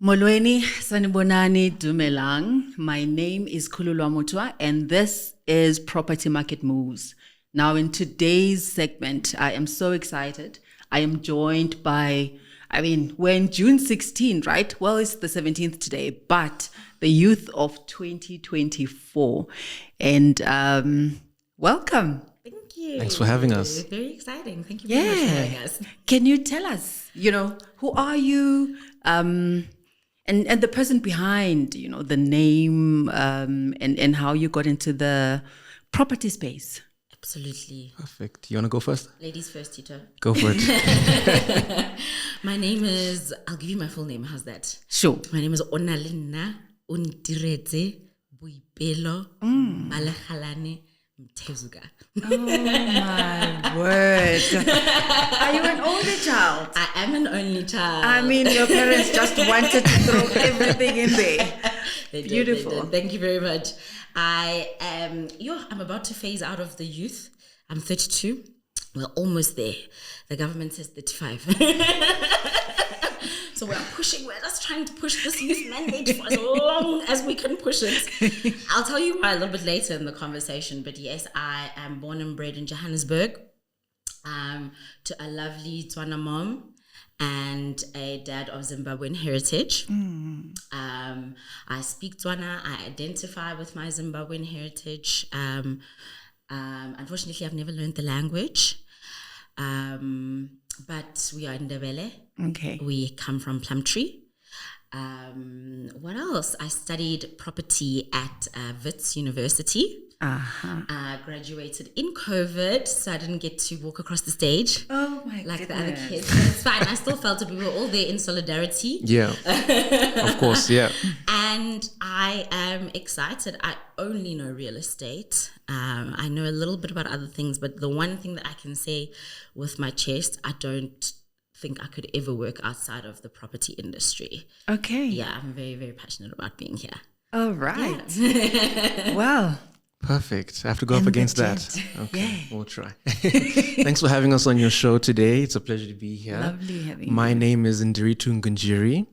Molweni sanibonani dumelang. My name is Kululwa Mutwa and this is Property Market Moves. Now in today's segment, I am so excited. I am joined by, we're in June 16th, right? Well, it's the 17th today, but the youth of 2024. And welcome. Thank you. Thanks for having us. Very exciting. Thank you very much for having us. Can you tell us, who are you? And the person behind, the name, and how you got into the property space. Absolutely. Perfect. You want to go first? Ladies first, Tito. Go for it. My name is, I'll give you my full name. How's that? Sure. My name is Onalenna Nderitu Buipelo Malekhalane Mtezuka. Oh my word. Are you an only child? I am an only child. Your parents just wanted to throw everything in there. Beautiful. They did. Thank you very much. I'm about to phase out of the youth. I'm 32. We're almost there. The government says 35. So we're just trying to push this youth mandate for as long as we can push it. I'll tell you why a little bit later in the conversation. But yes, I am born and bred in Johannesburg to a lovely Tswana mom and a dad of Zimbabwean heritage. I speak Tswana. I identify with my Zimbabwean heritage. Unfortunately, I've never learned the language. But we are in Ndebele. Okay. We come from Plumtree. What else? I studied property at Wits University. Graduated in COVID, so I didn't get to walk across the stage. Oh my like goodness. the other kids. But it's fine. I still felt it. We were all there in solidarity. Yeah. Of course, yeah. And I am excited. I only know real estate. I know a little bit about other things, but the one thing that I can say with my chest, I don't think I could ever work outside of the property industry. Okay. Yeah, I'm very, very passionate about being here. All right. Yeah. Well. Perfect. I have to go up against that. Okay, yeah. We'll try. Thanks for having us on your show today. It's a pleasure to be here. Lovely having you. My name is Nderitu Ngunjiri.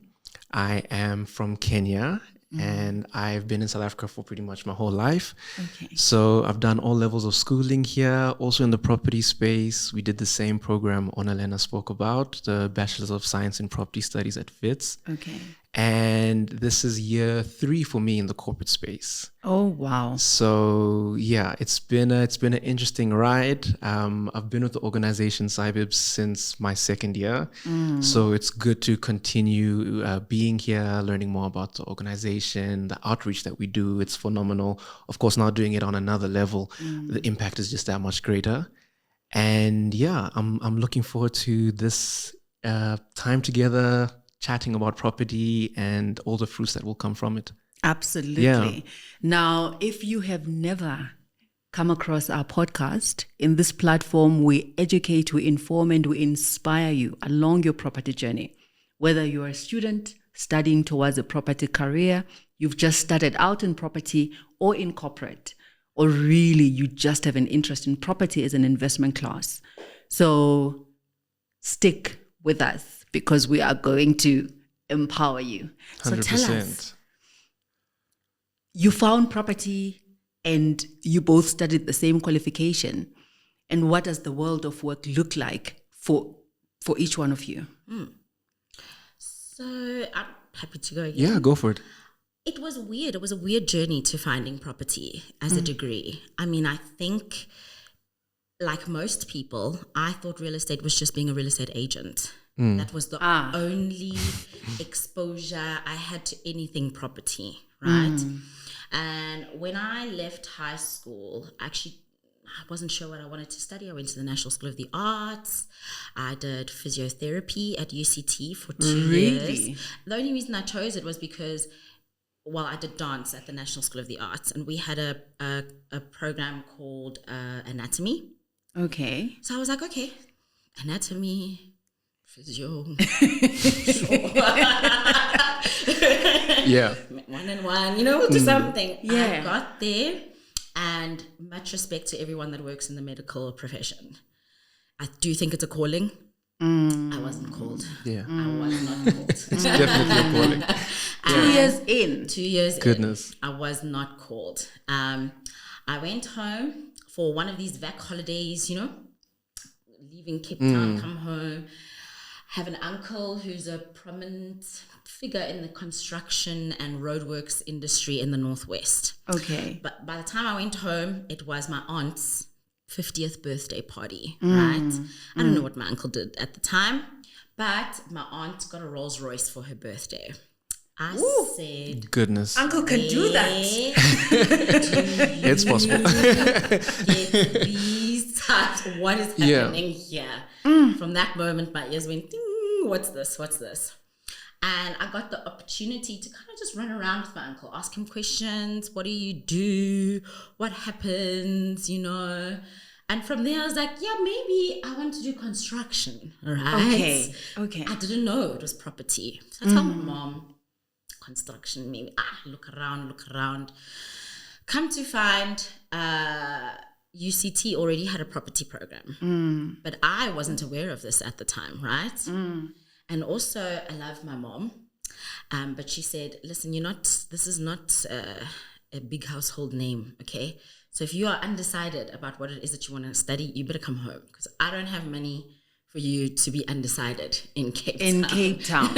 I am from Kenya. And I've been in South Africa for pretty much my whole life. Okay. So I've done all levels of schooling here, also in the property space. We did the same program Onalenna spoke about, the Bachelor's of Science in Property Studies at Wits. Okay. And this is year 3 for me in the corporate space. Oh, wow. So yeah, it's been an interesting ride. I've been with the organization Cybibs since my 2nd year. So it's good to continue being here, learning more about the organization, the outreach that we do. It's phenomenal. Of course, now doing it on another level, the impact is just that much greater. And yeah, I'm looking forward to this time together, chatting about property and all the fruits that will come from it. Absolutely. Yeah. Now, if you have never come across our podcast, in this platform, we educate, we inform, and we inspire you along your property journey. Whether you're a student studying towards a property career, you've just started out in property or in corporate, or really you just have an interest in property as an investment class. So stick with us, because we are going to empower you. So 100%. tell us, you found property and you both studied the same qualification. And what does the world of work look like for each one of you? So I'm happy to go again. Yeah, go for it. It was weird. It was a weird journey to finding property as a degree. I think, like most people, I thought real estate was just being a real estate agent. That was the only exposure I had to anything property, right? And when I left high school, actually, I wasn't sure what I wanted to study. I went to the National School of the Arts. I did physiotherapy at UCT for 2 years. The only reason I chose it was because, I did dance at the National School of the Arts, and we had a program called anatomy. Okay. So I was like, okay, anatomy, physio, Yeah. 1 and 1, we'll do something. Yeah. I got there, and much respect to everyone that works in the medical profession. I do think it's a calling. I wasn't called. Yeah. I was not called. It's definitely a calling. 2 years in. 2 years Goodness. in, I was not called. I went home for one of these VAC holidays, leaving Cape Town, come home. Have an uncle who's a prominent figure in the construction and roadworks industry in the Northwest. Okay. But by the time I went home, it was my aunt's 50th birthday party, right? I don't know what my uncle did at the time, but my aunt got a Rolls Royce for her birthday. I said, Goodness. Uncle can do that. It's possible. What is happening here? From that moment, my ears went, ding, what's this? And I got the opportunity to kind of just run around with my uncle, ask him questions. What do you do? What happens? And from there, I was like, yeah, maybe I want to do construction, right? Okay. I didn't know it was property. So I told my mom, construction, maybe. Look around. Come to find UCT already had a property program. But I wasn't aware of this at the time, right? And also, I love my mom. But she said, listen, this is not a big household name, okay? So if you are undecided about what it is that you want to study, you better come home, because I don't have money for you to be undecided in Cape Town.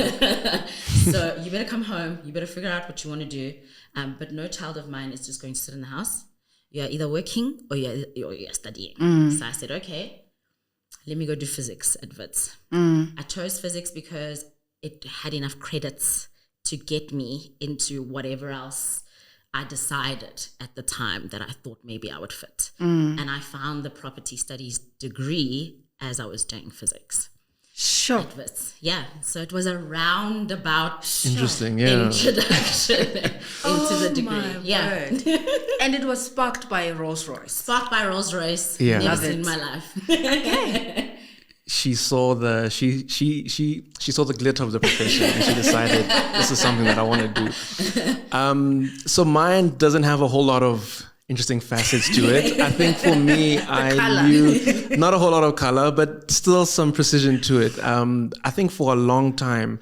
So you better come home. You better figure out what you want to do. But no child of mine is just going to sit in the house. You're either working or you're studying. So I said, okay, let me go do physics at WITS. I chose physics because it had enough credits to get me into whatever else I decided at the time that I thought maybe I would fit. And I found the property studies degree as I was doing physics. Sure. Yeah. So it was a roundabout Interesting, yeah. introduction into the degree. Word. And it was sparked by a Rolls Royce. Sparked by Rolls Royce. Yeah. Never Love seen it. in my life. She saw the she saw the glitter of the profession, and she decided this is something that I want to do. So mine doesn't have a whole lot of interesting facets to it. I think for me, I knew not a whole lot of color, but still some precision to it. I think for a long time,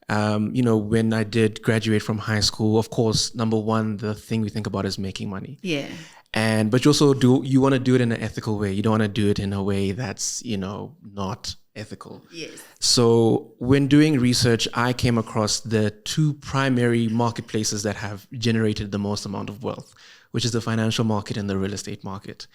when I did graduate from high school, of course, number one, the thing we think about is making money. Yeah. But you also you want to do it in an ethical way. You don't want to do it in a way that's, not ethical. Yes. So when doing research, I came across the two primary marketplaces that have generated the most amount of wealth, which is the financial market and the real estate market.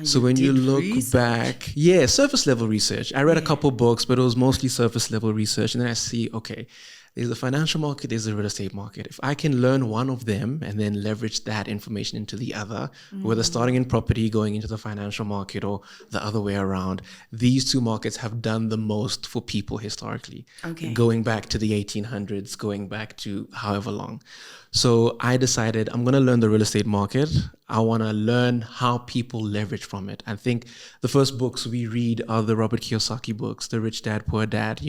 So when you look back, surface level research. I read a couple books, but it was mostly surface level research. And then I see, okay, there's the financial market, there's the real estate market. If I can learn one of them and then leverage that information into the other, whether starting in property, going into the financial market, or the other way around, these two markets have done the most for people historically. Okay. Going back to the 1800s, going back to however long. So I decided I'm going to learn the real estate market. I want to learn how people leverage from it. I think the first books we read are the Robert Kiyosaki books, The Rich Dad, Poor Dad,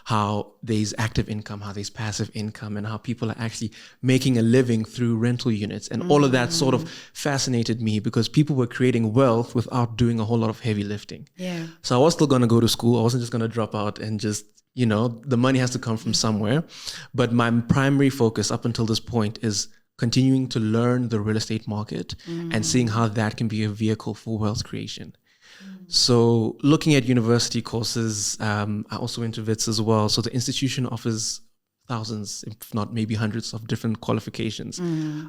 how there's active income, how there's passive income, and how people are actually making a living through rental units. And all of that sort of fascinated me because people were creating wealth without doing a whole lot of heavy lifting. Yeah. So I was still going to go to school. I wasn't just going to drop out and just the money has to come from somewhere. But my primary focus up until this point is continuing to learn the real estate market and seeing how that can be a vehicle for wealth creation. So looking at university courses, I also went to WITS as well. So the institution offers thousands, if not maybe hundreds of different qualifications,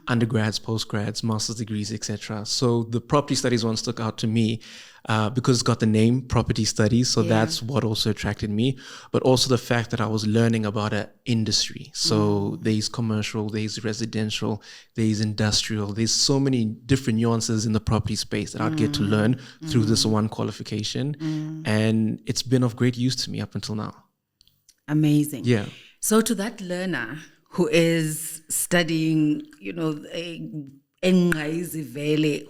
undergrads, postgrads, master's degrees, etc. So the property studies one stuck out to me because it's got the name property studies. So that's what also attracted me, but also the fact that I was learning about an industry. So there's commercial, there's residential, there's industrial, there's so many different nuances in the property space that I'd get to learn through this one qualification. And it's been of great use to me up until now. Amazing. Yeah. So to that learner who is studying,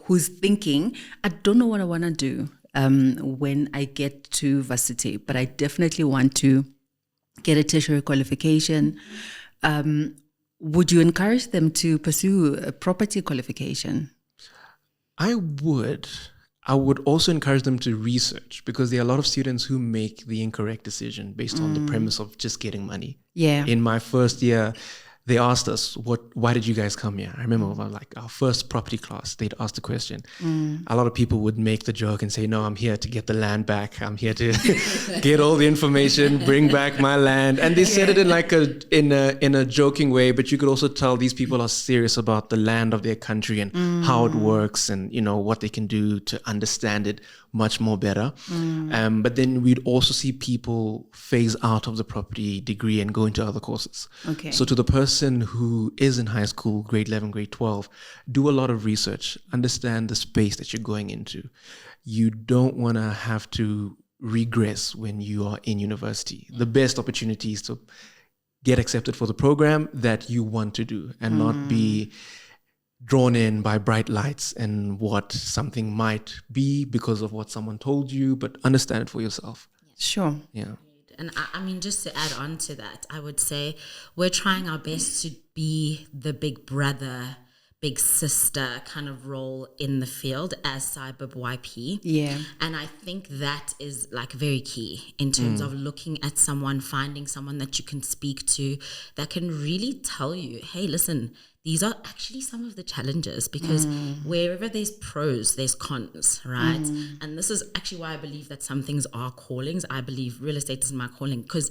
who's thinking, I don't know what I want to do when I get to varsity, but I definitely want to get a tertiary qualification. Would you encourage them to pursue a property qualification? I would. I would also encourage them to research, because there are a lot of students who make the incorrect decision based on the premise of just getting money. Yeah. In my first year, they asked us, why did you guys come here? I remember like our first property class, they'd ask the question. A lot of people would make the joke and say, no, I'm here to get the land back. I'm here to get all the information, bring back my land. And they said it in like in a joking way, but you could also tell these people are serious about the land of their country and how it works, and what they can do to understand it much more better. But then we'd also see people phase out of the property degree and go into other courses. Okay. So to the person who is in high school, grade 11, grade 12, do a lot of research, understand the space that you're going into. You don't want to have to regress when you are in university. The best opportunity is to get accepted for the program that you want to do, and not be drawn in by bright lights and what something might be because of what someone told you, but understand it for yourself. Sure. Yeah. And I mean, just to add on to that, I would say we're trying our best to be the big brother, big sister kind of role in the field as Cyberb YP. Yeah. And I think that is like very key in terms of looking at someone, finding someone that you can speak to that can really tell you, hey, listen, these are actually some of the challenges, because wherever there's pros, there's cons, right? And this is actually why I believe that some things are callings. I believe real estate is my calling, because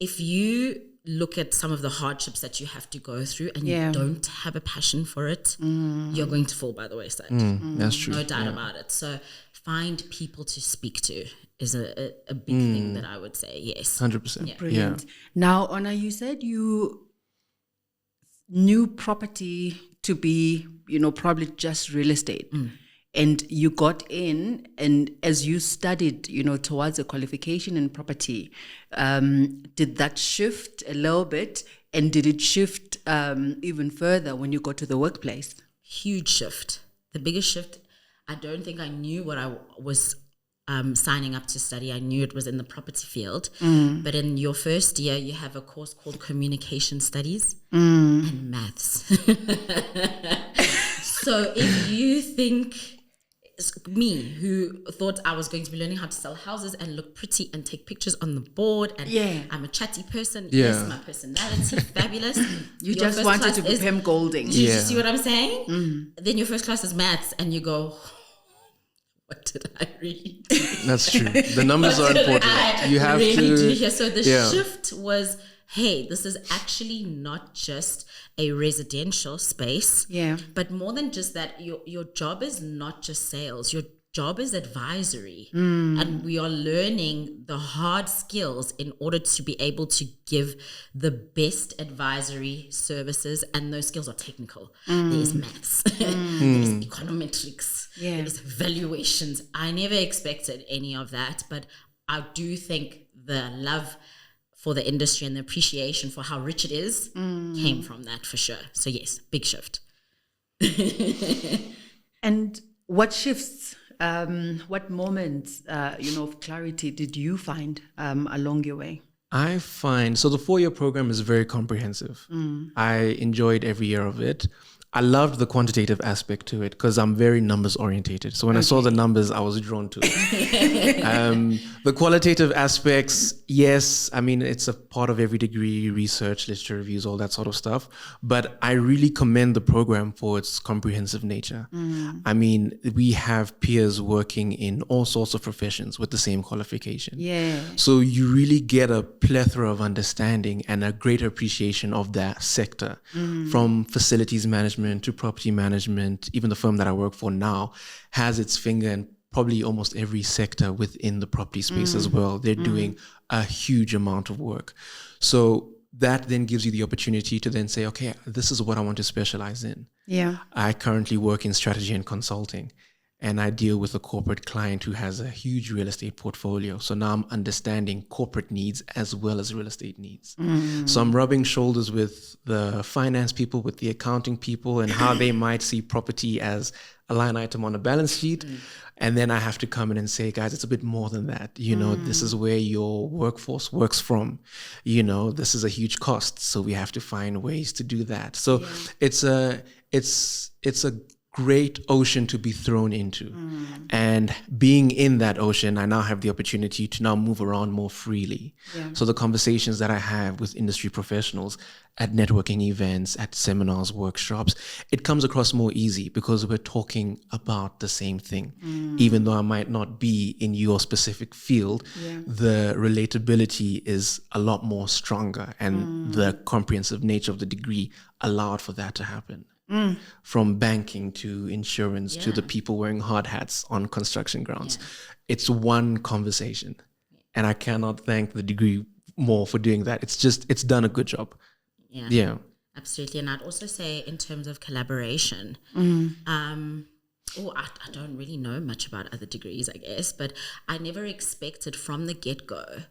if you look at some of the hardships that you have to go through and you don't have a passion for it, you're going to fall by the wayside. That's true. No doubt about it. So find people to speak to is a big thing that I would say, yes. 100%. Yeah. Brilliant. Now, Ona, you said you knew property to be, probably just real estate. And you got in, and as you studied, towards a qualification in property, did that shift a little bit? And did it shift even further when you got to the workplace? Huge shift. The biggest shift, I don't think I knew what I was signing up to study. I knew it was in the property field. But in your first year, you have a course called Communication Studies and Maths. So if you think, me who thought I was going to be learning how to sell houses and look pretty and take pictures on the board, and I'm a chatty person, yes, my personality, fabulous. You just wanted to be Pam Golding. Do you see what I'm saying? Then your first class is maths, and you go, what did I really do? That's true. The numbers are important. You have really to do here. So the shift was, hey, this is actually not just a residential space, but more than just that, your job is not just sales. Your job is advisory, and we are learning the hard skills in order to be able to give the best advisory services, and those skills are technical. There's maths, there's econometrics, there's valuations. I never expected any of that, but I do think the love for the industry and the appreciation for how rich it is came from that, for sure. So yes, big shift. And what shifts, what moments, of clarity did you find along your way? I find, so the 4-year program is very comprehensive. I enjoyed every year of it. I loved the quantitative aspect to it because I'm very numbers orientated. So when I saw the numbers, I was drawn to it. The qualitative aspects, yes, I mean, it's a part of every degree, research, literature reviews, all that sort of stuff. But I really commend the program for its comprehensive nature. I mean, we have peers working in all sorts of professions with the same qualification. So you really get a plethora of understanding and a greater appreciation of that sector, from facilities management to property management. Even the firm that I work for now has its finger in probably almost every sector within the property space as well. They're doing a huge amount of work. So that then gives you the opportunity to then say, okay, this is what I want to specialize in. I currently work in strategy and consulting, and I deal with a corporate client who has a huge real estate portfolio. So now I'm understanding corporate needs as well as real estate needs. So I'm rubbing shoulders with the finance people, with the accounting people, and how they might see property as a line item on a balance sheet. And then I have to come in and say, guys, it's a bit more than that. This is where your workforce works from. This is a huge cost. So we have to find ways to do that. So it's a great ocean to be thrown into. And being in that ocean, I now have the opportunity to now move around more freely. So the conversations that I have with industry professionals at networking events, at seminars, workshops, it comes across more easy because we're talking about the same thing. Even though I might not be in your specific field, the relatability is a lot more stronger, and the comprehensive nature of the degree allowed for that to happen. From banking to insurance to the people wearing hard hats on construction grounds. It's one conversation. And I cannot thank the degree more for doing that. It's done a good job. Yeah. Absolutely. And I'd also say in terms of collaboration, I don't really know much about other degrees, I guess, but I never expected from the get-go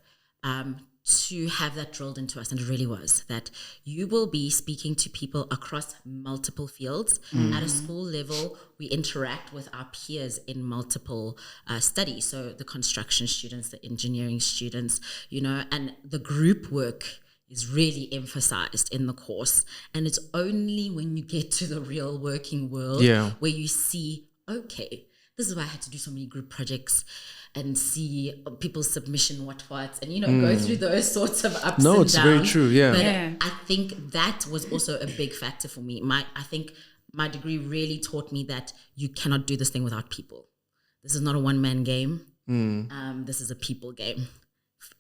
to have that drilled into us, and it really was, that you will be speaking to people across multiple fields. At a school level, we interact with our peers in multiple studies, so the construction students, the engineering students, and the group work is really emphasized in the course. And it's only when you get to the real working world where you see, okay, this is why I had to do so many group projects and see people's submission what, and go through those sorts of ups and downs. No, it's very true, But I think that was also a big factor for me. I think my degree really taught me that you cannot do this thing without people. This is not a one-man game. This is a people game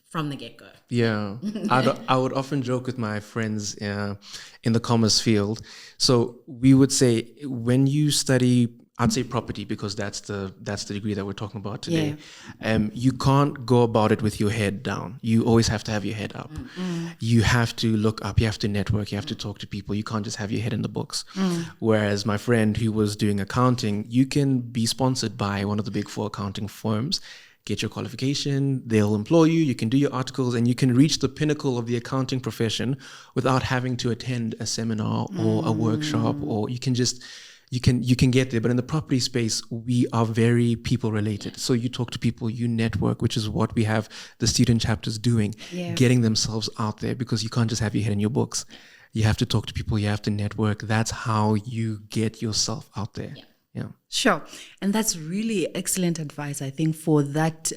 from the get-go. Yeah. I would often joke with my friends in the commerce field. So we would say, when you study, I'd say property, because that's the degree that we're talking about today. You can't go about it with your head down. You always have to have your head up. You have to look up. You have to network. You have to talk to people. You can't just have your head in the books. Whereas my friend who was doing accounting, you can be sponsored by one of the big 4 accounting firms, get your qualification, they'll employ you, you can do your articles, and you can reach the pinnacle of the accounting profession without having to attend a seminar or a workshop, or you can just... You can get there. But in the property space, we are very people related. So you talk to people, you network, which is what we have the student chapters doing, getting themselves out there, because you can't just have your head in your books. You have to talk to people, you have to network. That's how you get yourself out there. Yeah. Sure. And that's really excellent advice, I think, for that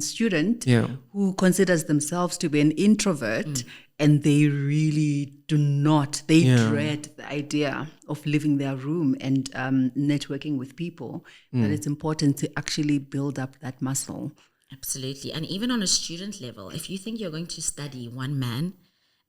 student who considers themselves to be an introvert, and they really do not, they dread the idea of leaving their room and networking with people, that it's important to actually build up that muscle. Absolutely. And even on a student level, if you think you're going to study one man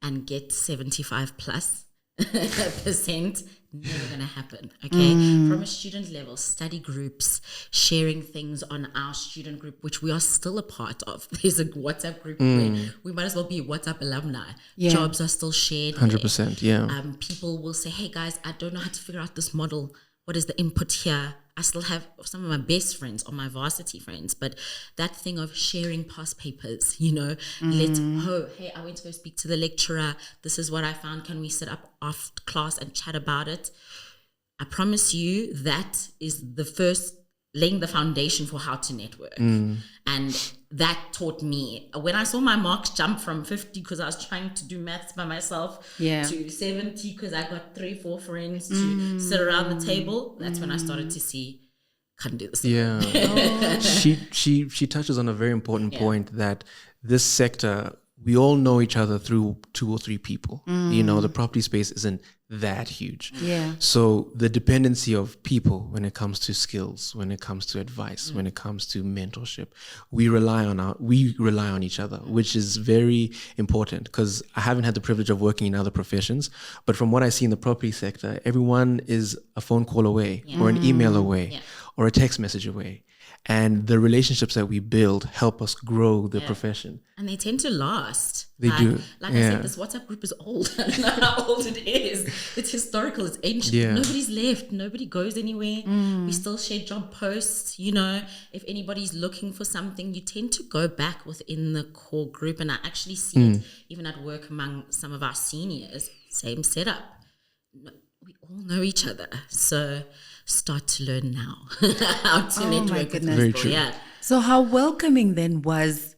and get 75 plus %, never going to happen. Okay. From a student level, study groups, sharing things on our student group, which we are still a part of. There's a WhatsApp group where we might as well be WhatsApp alumni. Jobs are still shared. 100%. There. People will say, hey guys, I don't know how to figure out this model. What is the input here? I still have some of my best friends or my varsity friends, but that thing of sharing past papers, hey, I went to go speak to the lecturer. This is what I found. Can we sit up after class and chat about it? I promise you that is the first, laying the foundation for how to network. And that taught me, when I saw my marks jump from 50 because I was trying to do maths by myself to 70 because I got 3-4 friends to sit around the table, that's when I started to see, can't do this. She touches on a very important point, that this sector, we all know each other through 2 or 3 people. The property space isn't that huge. So the dependency of people when it comes to skills, when it comes to advice, when it comes to mentorship, we rely on each other, which is very important, because I haven't had the privilege of working in other professions, but from what I see in the property sector, everyone is a phone call away or an email away or a text message away. And the relationships that we build help us grow the profession. And they tend to last. They do. Like I said, this WhatsApp group is old. I don't know how old it is. It's historical. It's ancient. Nobody's left. Nobody goes anywhere. We still share job posts. If anybody's looking for something, you tend to go back within the core group. And I actually see it even at work among some of our seniors. Same setup. We all know each other. So start to learn now how to network with people. Very true. So how welcoming then was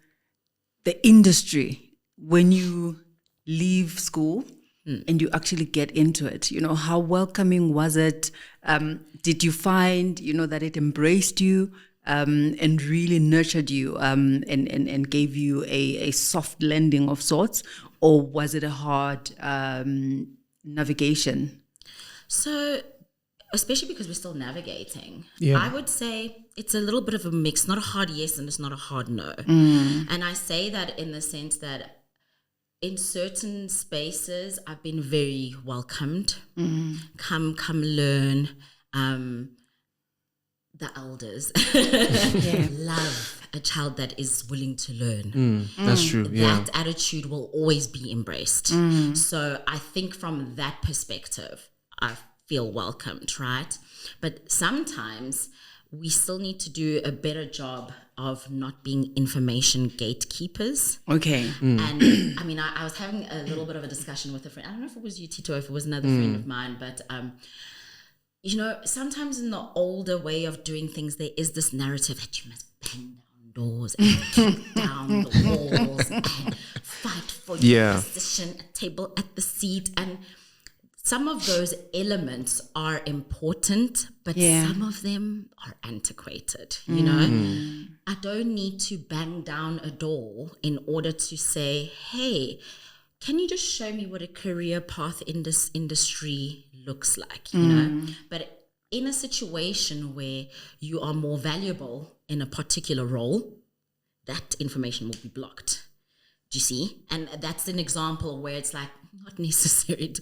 the industry when you leave school and you actually get into it, how welcoming was it? Did you find, that it embraced you and really nurtured you and gave you a soft landing of sorts? Or was it a hard navigation? So, especially because we're still navigating, Yeah. I would say it's a little bit of a mix, not a hard yes and it's not a hard no. And I say that in the sense that in certain spaces, I've been very welcomed. Come learn. The elders love a child that is willing to learn. That's true. Yeah. That attitude will always be embraced. So I think from that perspective, I feel welcomed, right? But sometimes we still need to do a better job of not being information gatekeepers. Okay. And I mean, I was having a little bit of a discussion with a friend. I don't know if it was you, Tito, if it was another friend of mine, but sometimes in the older way of doing things, there is this narrative that you must bang down doors and kick down the walls and fight for your position at table, at the seat. And some of those elements are important, but some of them are antiquated, I don't need to bang down a door in order to say, hey, can you just show me what a career path in this industry looks like, But in a situation where you are more valuable in a particular role, that information will be blocked. Do you see? And that's an example where it's like, not necessary.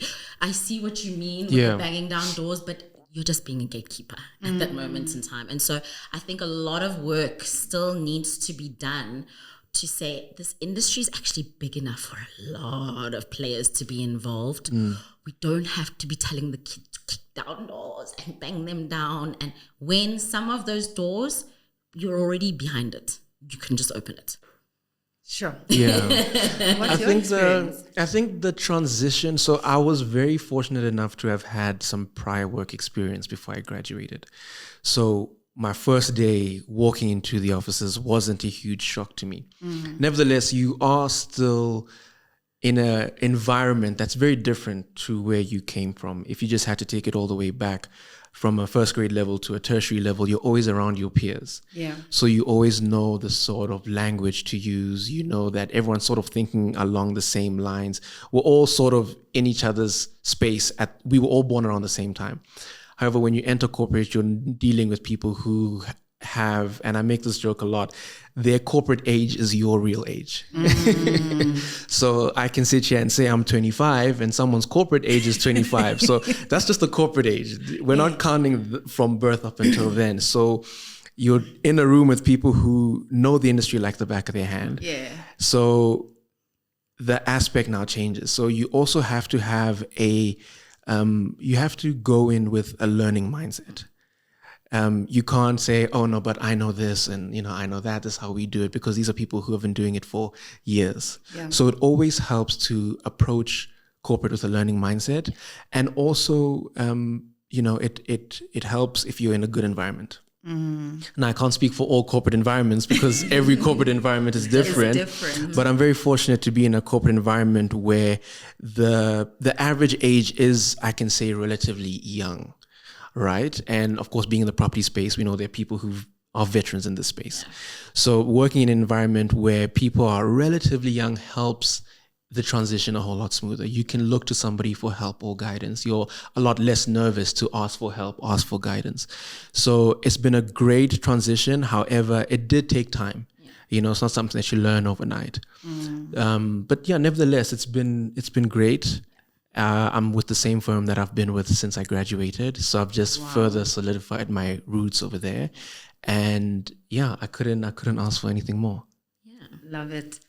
I see what you mean with the banging down doors, but you're just being a gatekeeper at that moment in time. And so I think a lot of work still needs to be done to say this industry is actually big enough for a lot of players to be involved. We don't have to be telling the kids to kick down doors and bang them down. And when some of those doors, you're already behind it, you can just open it. Sure. Yeah. What's your experience? I think the transition, so I was very fortunate enough to have had some prior work experience before I graduated. So my first day walking into the offices wasn't a huge shock to me. Nevertheless, you are still in an environment that's very different to where you came from. If you just had to take it all the way back from a first grade level to a tertiary level, you're always around your peers. Yeah. So you always know the sort of language to use. You know that everyone's sort of thinking along the same lines. We're all sort of in each other's space. We were all born around the same time. However, when you enter corporate, you're dealing with people who have, and I make this joke a lot, their corporate age is your real age. So I can sit here and say I'm 25 and someone's corporate age is 25. So that's just the corporate age. We're not counting from birth up until then. So you're in a room with people who know the industry like the back of their hand. Yeah. So the aspect now changes. So you also have to have you have to go in with a learning mindset. You can't say, oh no, but I know this and I know that. This is how we do it, because these are people who have been doing it for years. Yeah. So it always helps to approach corporate with a learning mindset, and also it helps if you're in a good environment. Now I can't speak for all corporate environments because every corporate environment is different. But I'm very fortunate to be in a corporate environment where the average age is, I can say, relatively young. Right. And of course, being in the property space, we know there are people who are veterans in this space. Yeah. So working in an environment where people are relatively young helps the transition a whole lot smoother. You can look to somebody for help or guidance. You're a lot less nervous to ask for help, ask for guidance. So it's been a great transition. However, it did take time. Yeah. It's not something that you learn overnight. But yeah, nevertheless, it's been great. I'm with the same firm that I've been with since I graduated. So I've just further solidified my roots over there. And yeah, I couldn't ask for anything more. Yeah, love it.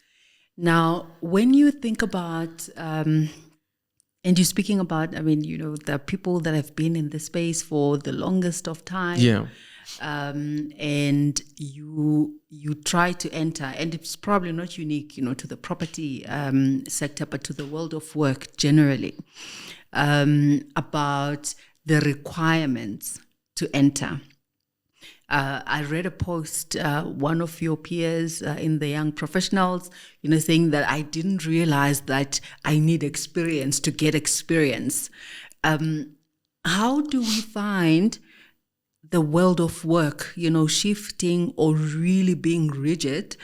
Now, when you think about, and you're speaking about, the people that have been in the space for the longest of time. Yeah. And you try to enter, and it's probably not unique, to the property sector, but to the world of work generally, about the requirements to enter. I read a post, one of your peers in the young professionals, saying that I didn't realize that I need experience to get experience. How do we find the world of work, shifting or really being rigid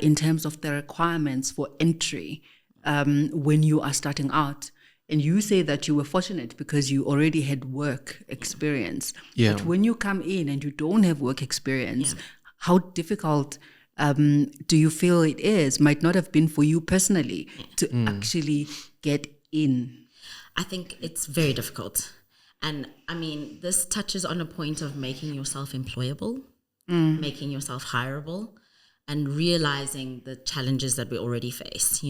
in terms of the requirements for entry when you are starting out? And you say that you were fortunate because you already had work experience. Yeah. But when you come in and you don't have work experience, how difficult do you feel it is? Might not have been for you personally to actually get in. I think it's very difficult. And I mean, this touches on a point of making yourself employable, making yourself hireable, and realizing the challenges that we already face,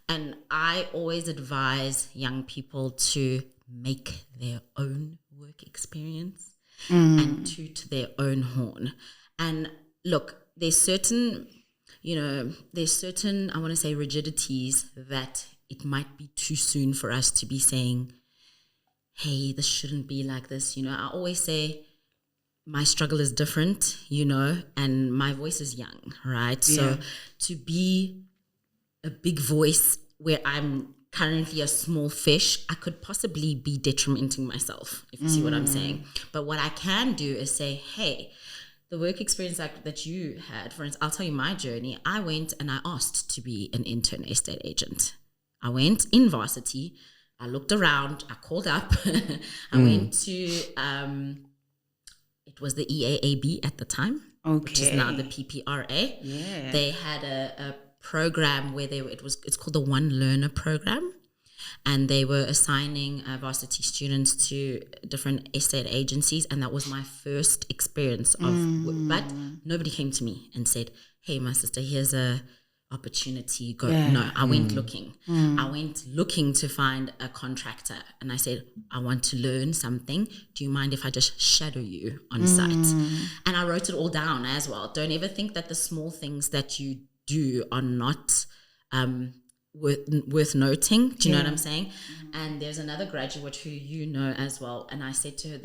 And I always advise young people to make their own work experience and toot their own horn. And look, there's certain, I want to say, rigidities that it might be too soon for us to be saying, hey, this shouldn't be like this. I always say, my struggle is different, and my voice is young, right? So to be a big voice where I'm currently a small fish, I could possibly be detrimenting myself, if you see what I'm saying. But what I can do is say, hey, the work experience that you had, for instance, I'll tell you my journey. I went and I asked to be an intern estate agent. I went in varsity. I looked around. I called up. I went to... it was the EAAB at the time, which is now the PPRA. Yeah. They had a program where it's called the One Learner program, and they were assigning varsity students to different estate agencies, and that was my first experience of. But nobody came to me and said, "Hey, my sister, here's a opportunity, go." No, I went looking. I went looking to find a contractor, and I said, I want to learn something. Do you mind if I just shadow you on site? And I wrote it all down as well. Don't ever think that the small things that you do are not worth noting. Do you know what I'm saying? And there's another graduate who as well, and I said to her,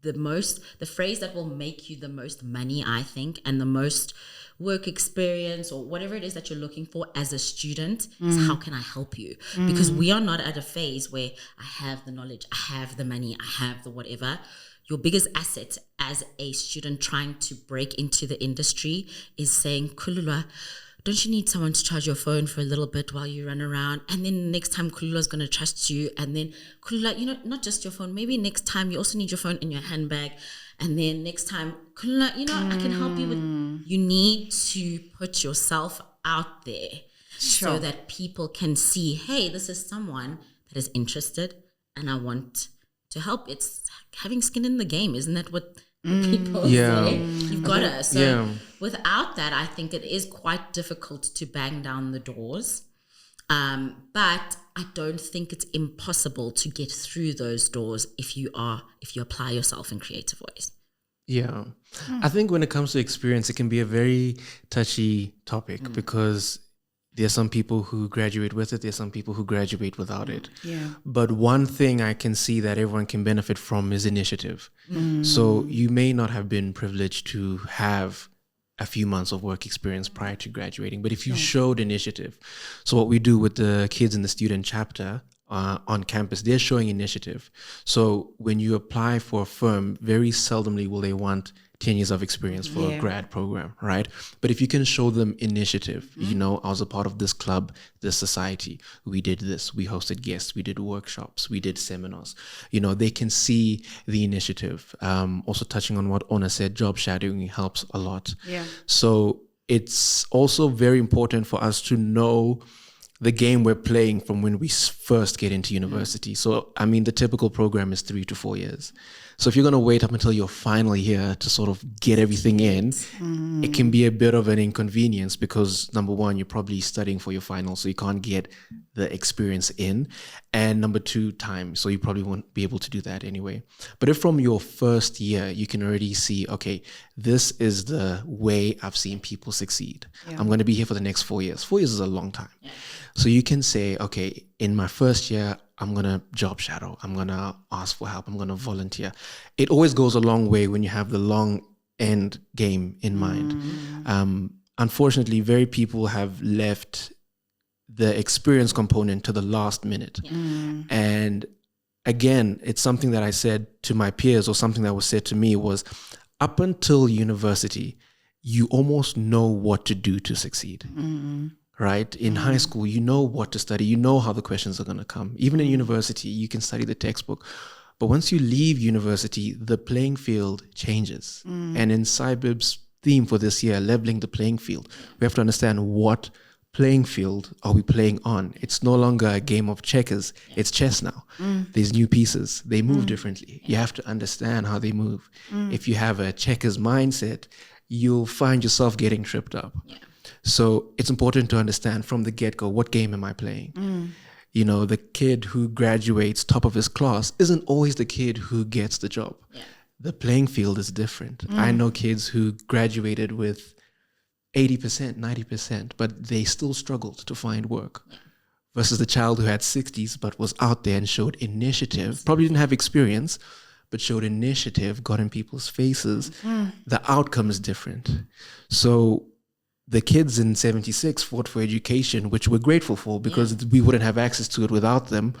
the phrase that will make you the most money, I think, and the most work experience or whatever it is that you're looking for as a student is how can I help you? Because we are not at a phase where I have the knowledge, I have the money, I have the whatever. Your biggest asset as a student trying to break into the industry is saying, Kulula, don't you need someone to charge your phone for a little bit while you run around? And then next time Kulula's going to trust you. And then Kulula, not just your phone, maybe next time you also need your phone in your handbag. And then next time, Kulula, I can help you with, you need to put yourself out there so that people can see, hey, this is someone that is interested and I want to help. It's having skin in the game. Isn't that what people say? You've got to. So without that, I think it is quite difficult to bang down the doors. But I don't think it's impossible to get through those doors if you apply yourself in creative ways. Yeah. I think when it comes to experience, it can be a very touchy topic because there's some people who graduate with it. There's some people who graduate without it. Yeah. But one thing I can see that everyone can benefit from is initiative. So you may not have been privileged to have a few months of work experience prior to graduating, but if you showed initiative, so what we do with the kids in the student chapter on campus, they're showing initiative. So when you apply for a firm, very seldomly will they want 10 years of experience for a grad program, right? But if you can show them initiative, I was a part of this club, this society, we did this, we hosted guests, we did workshops, we did seminars, they can see the initiative. Also touching on what Ona said, job shadowing helps a lot. Yeah. So it's also very important for us to know the game we're playing from when we first get into university. So, the typical program is 3 to 4 years. So if you're going to wait up until your final year to sort of get everything in, it can be a bit of an inconvenience because number one, you're probably studying for your final, so you can't get the experience in. And number two, time. So you probably won't be able to do that anyway. But if from your first year, you can already see, okay, this is the way I've seen people succeed. Yeah. I'm going to be here for the next 4 years. 4 years is a long time. Yeah. So you can say, okay, in my first year, I'm going to job shadow. I'm going to ask for help. I'm going to volunteer. It always goes a long way when you have the long end game in mind. Unfortunately, very people have left the experience component to the last minute. And again, it's something that I said to my peers, or something that was said to me, was up until university, you almost know what to do to succeed. Right? In high school, you know what to study. You know how the questions are going to come. Even in university, you can study the textbook. But once you leave university, the playing field changes. And in SciBib's theme for this year, leveling the playing field, we have to understand what playing field are we playing on. It's no longer a game of checkers. It's chess now. There's new pieces. They move differently. You have to understand how they move. If you have a checkers mindset, you'll find yourself getting tripped up. So it's important to understand from the get-go, what game am I playing? You know, the kid who graduates top of his class isn't always the kid who gets the job. The playing field is different. I know kids who graduated with 80%, 90%, but they still struggled to find work. Versus the child who had 60s but was out there and showed initiative, probably didn't have experience, but showed initiative, got in people's faces. The outcome is different. So the kids in 76 fought for education, which we're grateful for, because we wouldn't have access to it without them.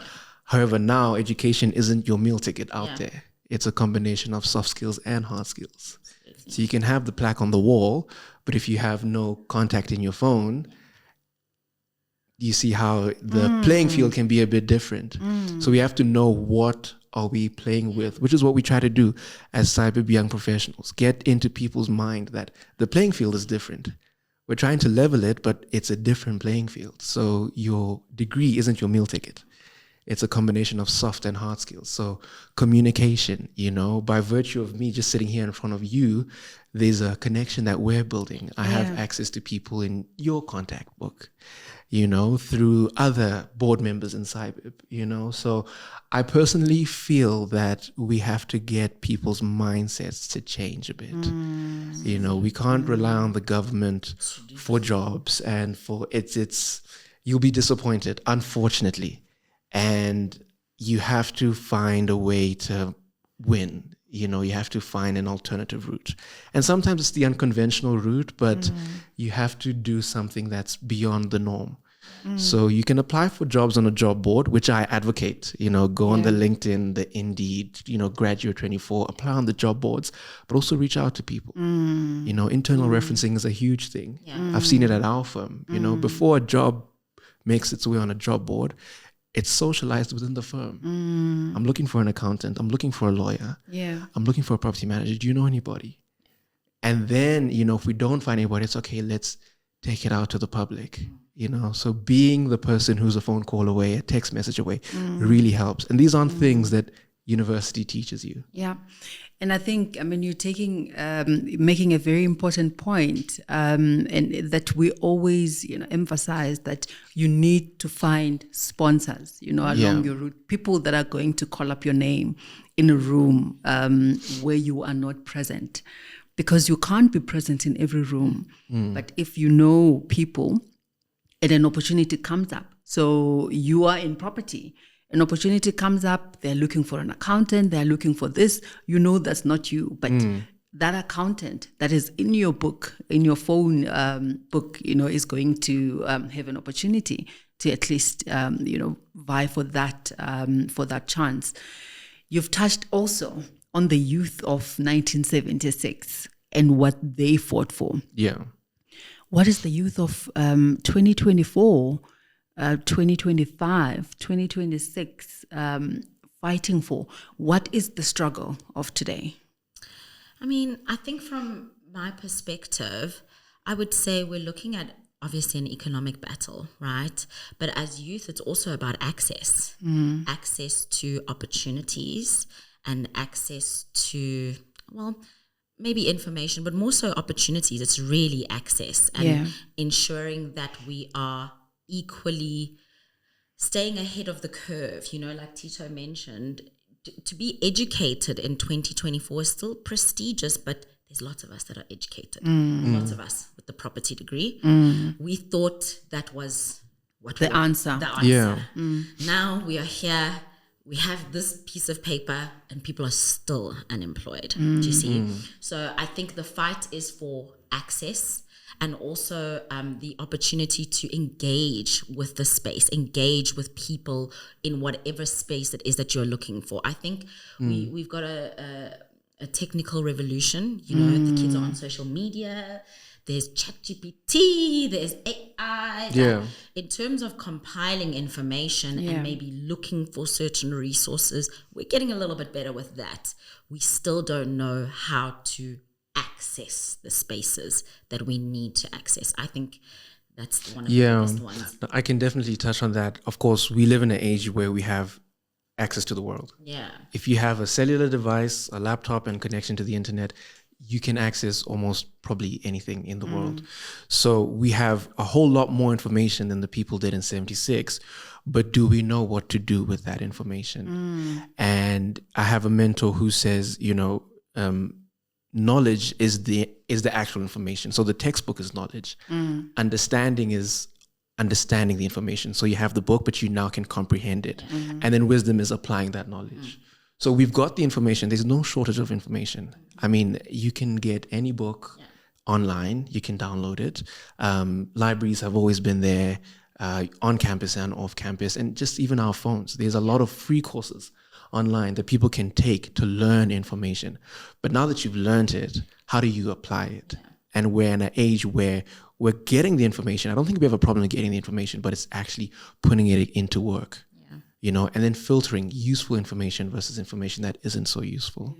However, now education isn't your meal ticket out there. It's a combination of soft skills and hard skills. So you can have the plaque on the wall, but if you have no contact in your phone, you see how the playing field can be a bit different. So we have to know what are we playing with, which is what we try to do as SciBib young professionals. Get into people's mind that the playing field is different. We're trying to level it, but it's a different playing field. So your degree isn't your meal ticket. It's a combination of soft and hard skills. So communication, you know, by virtue of me just sitting here in front of you, there's a connection that we're building. I have access to people in your contact book, you know, through other board members in SciBib, you know. So I personally feel that we have to get people's mindsets to change a bit. You know, we can't rely on the government for jobs, and for it's you'll be disappointed, unfortunately. And you have to find a way to win. You know, you have to find an alternative route. And sometimes it's the unconventional route, but you have to do something that's beyond the norm. So you can apply for jobs on a job board, which I advocate. You know, go on the LinkedIn, the Indeed, you know, Graduate 24, apply on the job boards, but also reach out to people. You know, internal referencing is a huge thing. I've seen it at our firm. You know, before a job makes its way on a job board, it's socialized within the firm. I'm looking for an accountant. I'm looking for a lawyer. I'm looking for a property manager. Do you know anybody? And then, you know, if we don't find anybody, it's okay, let's take it out to the public. You know, so being the person who's a phone call away, a text message away, really helps. And these aren't things that university teaches you. And I think, I mean, you're making a very important point, and that we always, you know, emphasize that you need to find sponsors, you know, along your route, people that are going to call up your name in a room where you are not present, because you can't be present in every room. But if you know people and an opportunity comes up, so you are in property, an opportunity comes up, they're looking for an accountant, they're looking for this, you know that's not you, but that accountant that is in your book, in your phone book, you know, is going to have an opportunity to at least, you know, vie for that chance. You've touched also on the youth of 1976 and what they fought for. What is the youth of 2024, 2025, 2026 fighting for? What is the struggle of today? I mean, I think from my perspective, I would say we're looking at obviously an economic battle, right? But as youth, it's also about access, access to opportunities and access to, well, maybe information, but more so opportunities. It's really access and ensuring that we are equally staying ahead of the curve. You know, like Tito mentioned, to be educated in 2024 is still prestigious, but there's lots of us that are educated, lots of us with the property degree. We thought that was what the answer. Now we are here we have this piece of paper and people are still unemployed. Do you see? So I think the fight is for access and also the opportunity to engage with the space, engage with people in whatever space it is that you're looking for. I think we've got a technical revolution. You know, the kids are on social media. There's ChatGPT, there's AI. Yeah. In terms of compiling information and maybe looking for certain resources, we're getting a little bit better with that. We still don't know how to access the spaces that we need to access. I think that's one of the biggest ones. I can definitely touch on that. Of course, we live in an age where we have access to the world. Yeah. If you have a cellular device, a laptop, and connection to the internet, you can access almost probably anything in the world. So we have a whole lot more information than the people did in 76, but do we know what to do with that information? And I have a mentor who says, you know, knowledge is the actual information. So the textbook is knowledge. Understanding is understanding the information. So you have the book, but you now can comprehend it. And then wisdom is applying that knowledge. So we've got the information. There's no shortage of information. I mean, you can get any book online. You can download it. Libraries have always been there on campus and off campus, and just even our phones. There's a lot of free courses online that people can take to learn information. But now that you've learned it, how do you apply it? And we're in an age where we're getting the information. I don't think we have a problem with getting the information, but it's actually putting it into work. You know, and then filtering useful information versus information that isn't so useful.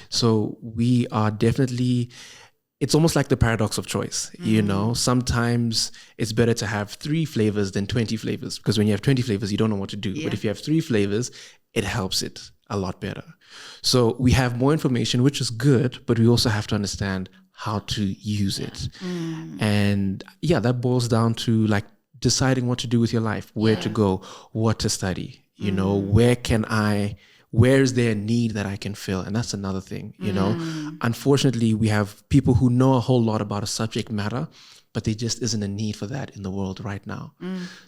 So we are definitely, it's almost like the paradox of choice. You know, sometimes it's better to have 3 flavors than 20 flavors, because when you have 20 flavors, you don't know what to do. But if you have 3 flavors, it helps it a lot better. So we have more information, which is good, but we also have to understand how to use it. And that boils down to like deciding what to do with your life, where to go, what to study. You know, where is there a need that I can fill? And that's another thing, you know. Unfortunately, we have people who know a whole lot about a subject matter, but there just isn't a need for that in the world right now.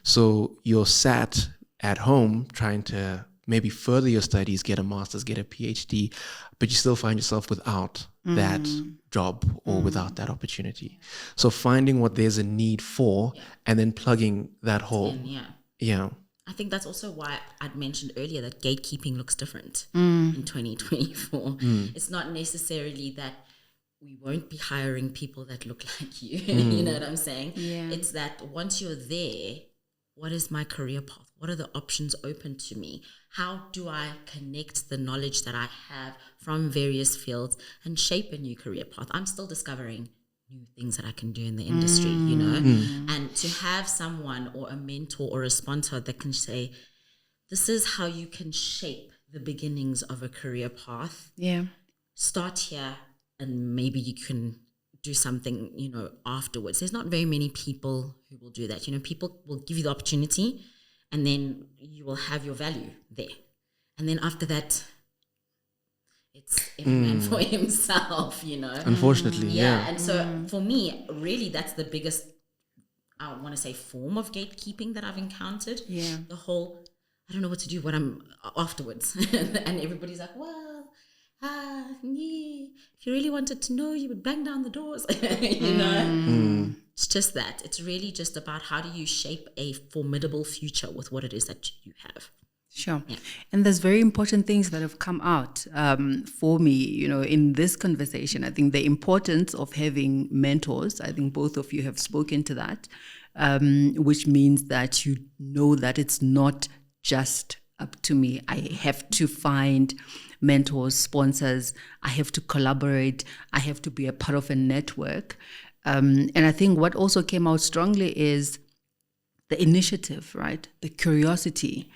So you're sat at home trying to maybe further your studies, get a master's, get a PhD, but you still find yourself without that job or without that opportunity. So finding what there's a need for and then plugging that hole. I think that's also why I'd mentioned earlier that gatekeeping looks different in 2024. It's not necessarily that we won't be hiring people that look like you. You know what I'm saying? It's that once you're there, what is my career path? What are the options open to me? How do I connect the knowledge that I have from various fields and shape a new career path? I'm still discovering new things that I can do in the industry, you know, and to have someone or a mentor or a sponsor that can say, this is how you can shape the beginnings of a career path. Start here and maybe you can do something, you know, afterwards. There's not very many people who will do that. You know, people will give you the opportunity and then you will have your value there. And then after that, it's every man for himself, you know. Unfortunately, And so for me, really, that's the biggest, I want to say, form of gatekeeping that I've encountered. The whole, I don't know what to do when I'm afterwards. And everybody's like, well, if you really wanted to know, you would bang down the doors, you know. It's just that. It's really just about how do you shape a formidable future with what it is that you have. Sure. And there's very important things that have come out for me, you know, in this conversation. I think the importance of having mentors, I think both of you have spoken to that, which means that you know that it's not just up to me. I have to find mentors, sponsors. I have to collaborate. I have to be a part of a network. And I think what also came out strongly is the initiative, right? The curiosity.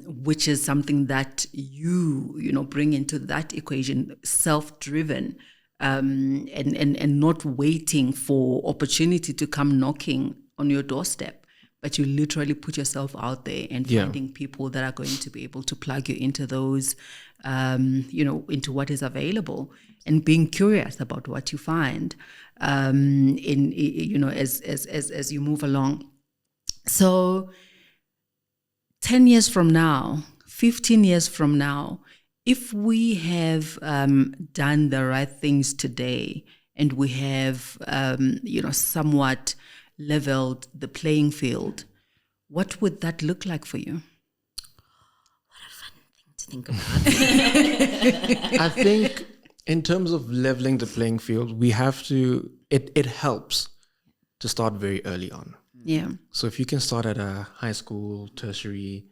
Which is something that you know, bring into that equation, self-driven, and not waiting for opportunity to come knocking on your doorstep, but you literally put yourself out there and finding people that are going to be able to plug you into those, you know, into what is available, and being curious about what you find, in, you know, as you move along. So 10 years from now, 15 years from now, if we have done the right things today and we have, somewhat leveled the playing field, what would that look like for you? What a fun thing to think about. I think in terms of leveling the playing field, we have to, it helps to start very early on. Yeah. So if you can start at a high school, tertiary,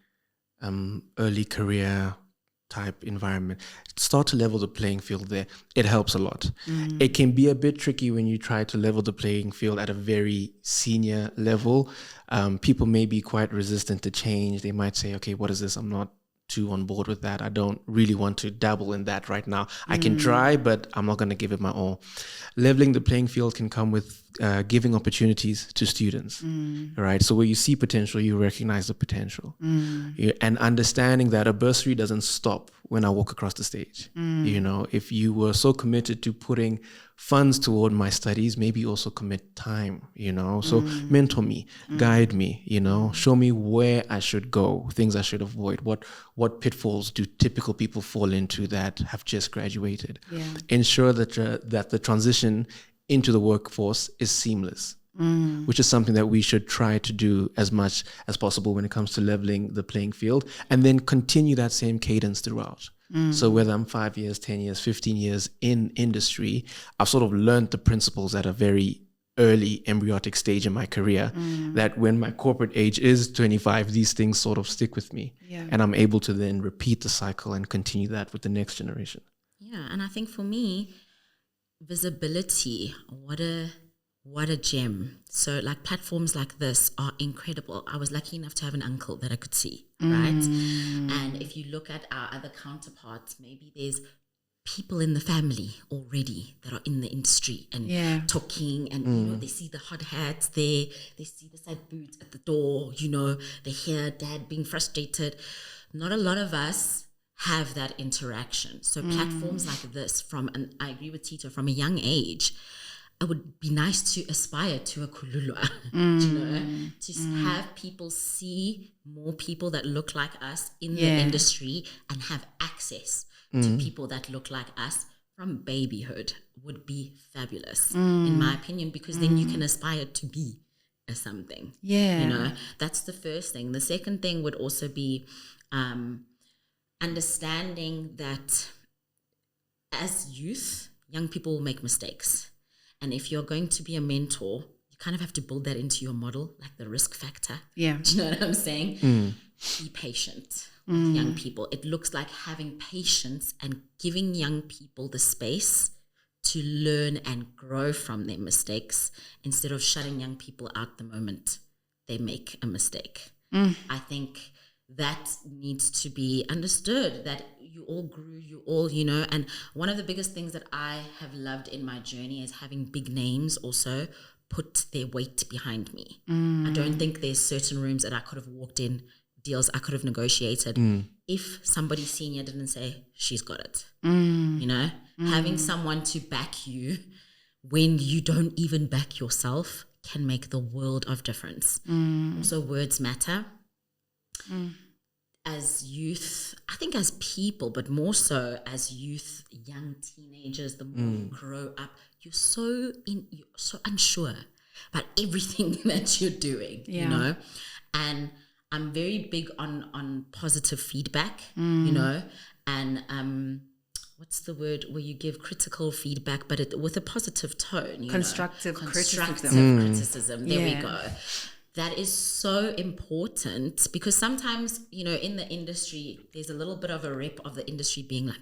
early career type environment, start to level the playing field there. It helps a lot. It can be a bit tricky when you try to level the playing field at a very senior level. People may be quite resistant to change. They might say, okay, what is this? I'm not too on board with that. I don't really want to dabble in that right now. I can try, but I'm not going to give it my all. Leveling the playing field can come with giving opportunities to students, right? So where you see potential, you recognize the potential. And understanding that a bursary doesn't stop when I walk across the stage. If you were so committed to putting funds toward my studies, maybe also commit time, so mentor me, guide me, show me where I should go, things I should avoid, what pitfalls do typical people fall into that have just graduated. Ensure that the transition into the workforce is seamless, which is something that we should try to do as much as possible when it comes to leveling the playing field, and then continue that same cadence throughout. So whether I'm 5 years, 10 years, 15 years in industry, I've sort of learned the principles at a very early embryonic stage in my career, that when my corporate age is 25, these things sort of stick with me. And I'm able to then repeat the cycle and continue that with the next generation. Yeah, and I think for me, visibility, what a gem. So like platforms like this are incredible. I was lucky enough to have an uncle that I could see, right? And if you look at our other counterparts, maybe there's people in the family already that are in the industry and talking, and they see the hot hats there, they see the side boots at the door, they hear dad being frustrated. Not a lot of us have that interaction. So platforms like this, and I agree with Tito, from a young age, it would be nice to aspire to a kululwa, to have people see more people that look like us in the industry and have access to people that look like us from babyhood would be fabulous, in my opinion, because then you can aspire to be a something. That's the first thing. The second thing would also be understanding that as youth, young people will make mistakes. And if you're going to be a mentor, you kind of have to build that into your model, like the risk factor. Yeah. Do you know what I'm saying? Be patient with young people. It looks like having patience and giving young people the space to learn and grow from their mistakes, instead of shutting young people out the moment they make a mistake. I think that needs to be understood, that you all grew, and one of the biggest things that I have loved in my journey is having big names also put their weight behind me. I don't think there's certain rooms that I could have walked in, deals I could have negotiated, if somebody senior didn't say, she's got it. Having someone to back you when you don't even back yourself can make the world of difference. Also, words matter. As youth, I think as people, but more so as youth, young teenagers, the more you grow up, you're so unsure about everything that you're doing, and I'm very big on positive feedback, and what's the word where you give critical feedback, but with a positive tone, Constructive criticism. There we go. That is so important, because sometimes, in the industry, there's a little bit of a rep of the industry being like,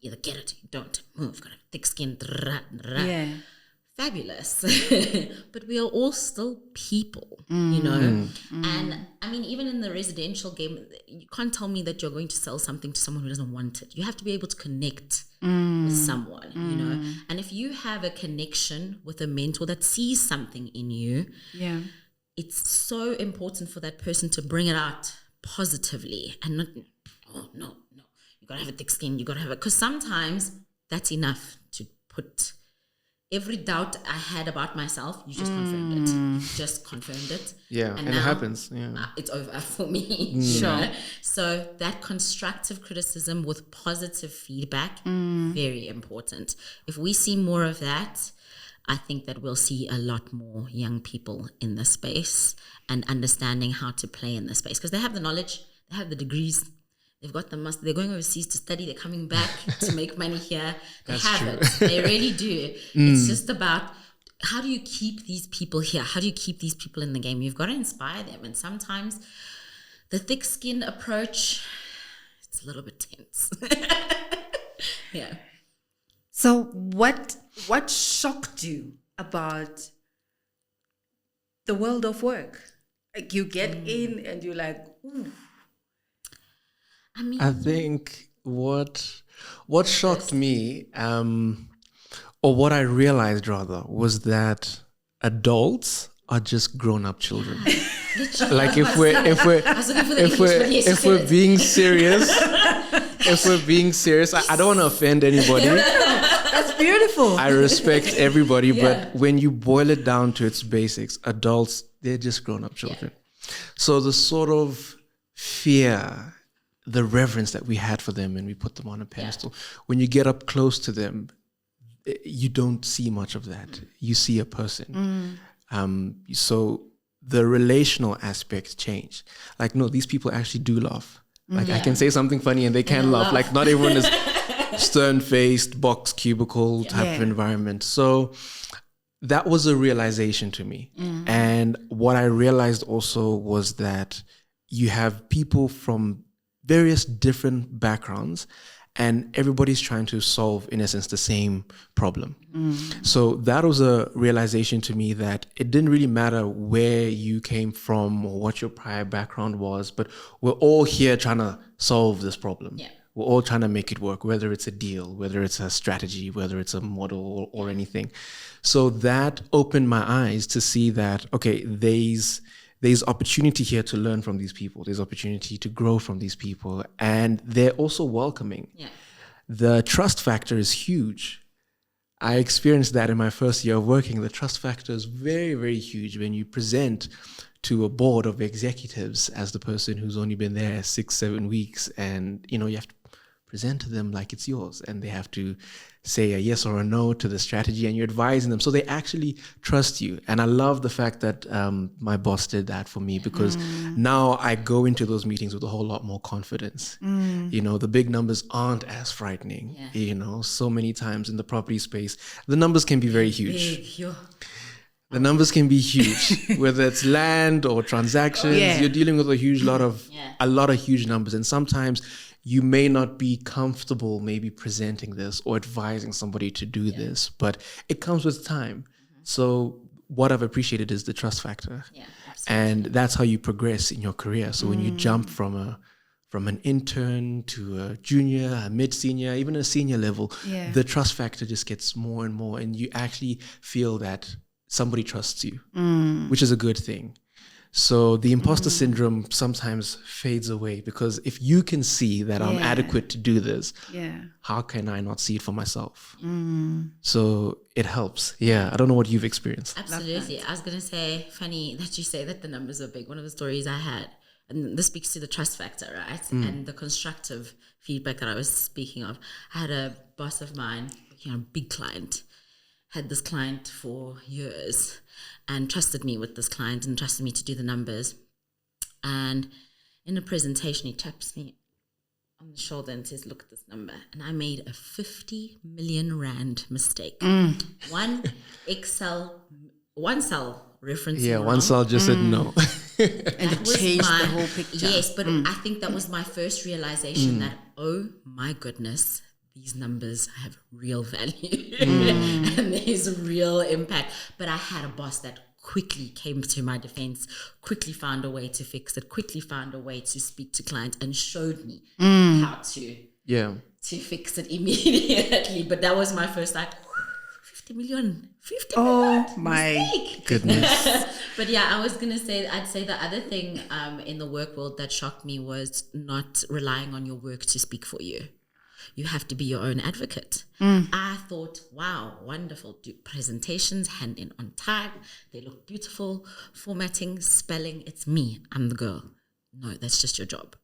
either get it, don't move, got a thick skin. Fabulous. But we are all still people, And I mean, even in the residential game, you can't tell me that you're going to sell something to someone who doesn't want it. You have to be able to connect with someone, And if you have a connection with a mentor that sees something in you, it's so important for that person to bring it out positively and not, oh, no, you got to have a thick skin, you got to have it. Because sometimes that's enough to put every doubt I had about myself, you just confirmed it. You just confirmed it. Yeah, and it now, happens. Yeah. It's over for me. You know? So that constructive criticism with positive feedback, very important. If we see more of that, I think that we'll see a lot more young people in the space and understanding how to play in the space, because they have the knowledge, they have the degrees, they've got the they're going overseas to study, they're coming back to make money here. They have it. They really do. It's just about, how do you keep these people here? How do you keep these people in the game? You've got to inspire them. And sometimes the thick-skinned approach, it's a little bit tense. Yeah. So what shocked you about the world of work? Like, you get in and you're like, ooh. I mean, I think what shocked me, or what I realized rather, was that adults are just grown-up children. Like if we're being serious, I don't want to offend anybody. That's beautiful. I respect everybody, but when you boil it down to its basics, adults, they're just grown-up children. So the sort of fear, the reverence that we had for them and we put them on a pedestal, when you get up close to them, you don't see much of that. You see a person. So the relational aspects change. Like, no, these people actually do laugh. Like, I can say something funny and they can laugh. Like, not everyone is stern-faced, box cubicle type of environment. So that was a realization to me. And what I realized also was that you have people from various different backgrounds and everybody's trying to solve, in essence, the same problem. So that was a realization to me that it didn't really matter where you came from or what your prior background was, but we're all here trying to solve this problem. We're all trying to make it work, whether it's a deal, whether it's a strategy, whether it's a model or anything. So that opened my eyes to see that, okay, there's opportunity here to learn from these people. There's opportunity to grow from these people. And they're also welcoming. The trust factor is huge. I experienced that in my first year of working. The trust factor is very, very huge when you present to a board of executives as the person who's only been there 6-7 weeks, and you have to present to them like it's yours, and they have to say a yes or a no to the strategy, and you're advising them. So they actually trust you. And I love the fact that my boss did that for me, because now I go into those meetings with a whole lot more confidence. The big numbers aren't as frightening. So many times in the property space, the numbers can be very huge. The numbers can be huge, whether it's land or transactions. You're dealing with a lot of huge numbers. And sometimes you may not be comfortable maybe presenting this or advising somebody to do this, but it comes with time. So what I've appreciated is the trust factor. And that's how you progress in your career. So when you jump from an intern to a junior, a mid-senior, even a senior level, the trust factor just gets more and more, and you actually feel that somebody trusts you, which is a good thing. So the imposter syndrome sometimes fades away, because if you can see that I'm adequate to do this, how can I not see it for myself? So it helps. I don't know what you've experienced. Absolutely. I was going to say, funny that you say that the numbers are big. One of the stories I had, and this speaks to the trust factor, right? And the constructive feedback that I was speaking of. I had a boss of mine, a big client, had this client for years and trusted me with this client and trusted me to do the numbers. And in a presentation, he taps me on the shoulder and says, look at this number. And I made a 50 million rand mistake. One cell reference. One cell just said no. And it changed the whole picture. Yes, but I think that was my first realization that, oh my goodness, these numbers have real value and there's a real impact. But I had a boss that quickly came to my defense, quickly found a way to fix it, quickly found a way to speak to clients and showed me how to fix it immediately. But that was my first 50 million. My mistake. Goodness. But I was going to say, I'd say the other thing in the work world that shocked me was not relying on your work to speak for you. you have to be your own advocate. I thought, wow, wonderful. Do presentations, hand in on time. They look beautiful. Formatting, spelling, it's me. I'm the girl. No, that's just your job.